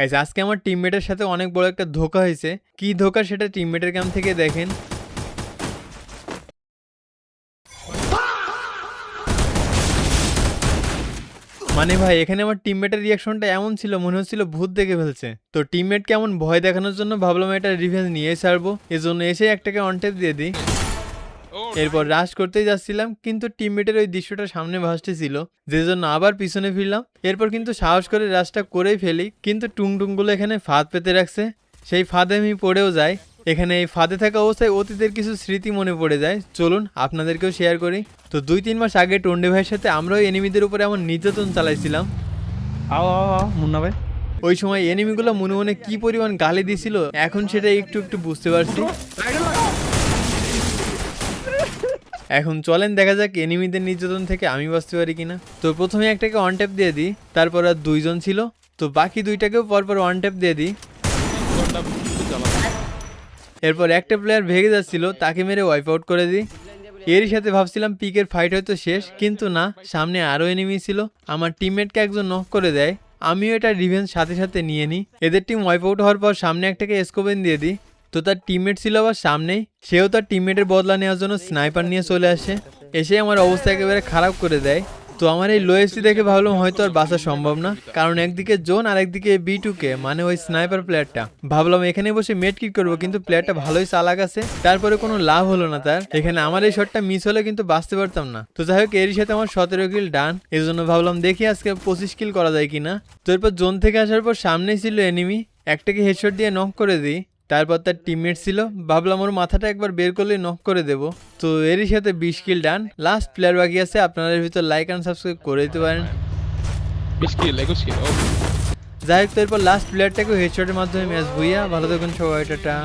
Guys আজকে আমার টিমমেটের সাথে অনেক বড় একটা ধোঁকা হয়েছে। কি ধোঁকা সেটা টিমমেটের কাম থেকে দেখেন। মানে ভাই এখানে আমার টিমমেটের রিয়াকশনটা এমন ছিল মনে হচ্ছিল ভূত দেখে ফেলছে। তো টিমমেটকে এমন ভয় দেখানোর জন্য ভাবলাম এটা রিভেঞ্জ নিয়ে ছাড়বো, এজন্য এসে একটাকে অন ট্যাপ দিয়ে দিই। এরপর রাশ করতেই যাচ্ছিলাম কিন্তু টিমমেটের ওই দৃশ্যটা সামনে ভাসতেছিল, যে জন্য আবার পিছনে ফিরলাম। এরপর কিন্তু সাহস করে রাশটা করেই ফেলি, কিন্তু টুংটুংগুলো এখানে ফাঁদ পেতে রাখছে। সেই ফাঁদে আমি পড়েও যাই। এখানে এই ফাঁদে থাকা অবস্থায় অতীতের কিছু স্মৃতি মনে পড়ে যায়, চলুন আপনাদেরকেও শেয়ার করি। তো 2-3 মাস আগে টন্ডে ভাইয়ের সাথে আমরাও এনিমিদের উপরে এমন নির্যাতন চালাইছিলাম। আও আও আও মুন্না ভাই, ওই সময় এনিমিগুলো মনে মনে কি পরিমাণ গালি দিছিল এখন সেটা একটু একটু বুঝতে পারছি। এখন চলেন দেখা যাক এনিমিদের নির্যাতন থেকে আমি বাঁচতে পারি কিনা। তো প্রথমে একটাকে ওয়ান ট্যাপ দিয়ে দিই, তারপর আর দুইজন ছিল, তো বাকি দুইটাকেও পরপর ওয়ান ট্যাপ দিয়ে দিই। এরপর একটা প্লেয়ার ভেগে যাচ্ছিল, তাকে মেরে ওয়াইপ আউট করে দিই। এরই সাথে ভাবছিলাম পিকের ফাইট হয়তো শেষ, কিন্তু না, সামনে আরও এনিমি ছিল। আমার টিমমেটকে একজন নক করে দেয়, আমিও এটা রিভেঞ্জ সাথে সাথে নিয়ে নিই। এদের টিম ওয়াইপ আউট হওয়ার পর সামনে একটাকে স্কোপেন দিয়ে দিই। তো তার টিমমেট ছিল আবার সামনেই, সেও তার টিমমেটের বদলা নেওয়ার জন্য স্নাইপার নিয়ে চলে আসে, এসে আমার অবস্থা একেবারে খারাপ করে দেয়। তো আমার এই লো এসি দেখে ভাবলাম হয়তো আর বাঁচা সম্ভব না, কারণ একদিকে জোন আর একদিকে B2K মানে ওই স্নাইপার প্লেয়ারটা। ভাবলাম এখানে বসে মেড কিট করবো, কিন্তু প্লেয়ারটা ভালোই চালাক আছে, তারপরে কোনো লাভ হলো না তার। এখানে আমার এই শটটা মিস হলে কিন্তু বাঁচতে পারতাম না। তো যাই হোক এরই সাথে আমার 17 কিল ডান, এই জন্য ভাবলাম দেখি আজকে 25 কিল করা যায় কিনা। তো এরপর জোন থেকে আসার পর সামনেই ছিল এনিমি, একটাকে হেডশট দিয়ে নক করে দিই। তারপর তার টিমমেট ছিল, ভাবলাম ওর মাথাটা একবার বের করলে নক করে দেবো। তো এরই সাথে 20 কিল ডান, লাস্ট প্লেয়ার বাকি আছে। আপনারা এর ভিতর লাইক অ্যান্ড সাবস্ক্রাইব করে দিতে পারেন। 20 কিল 21 কিল। যাই হোক, তো এরপর লাস্ট প্লেয়ারটাকে হেডশটের মাধ্যমে ম্যাচ ভুইয়া। ভালো থাকুন সবাই, টাটা।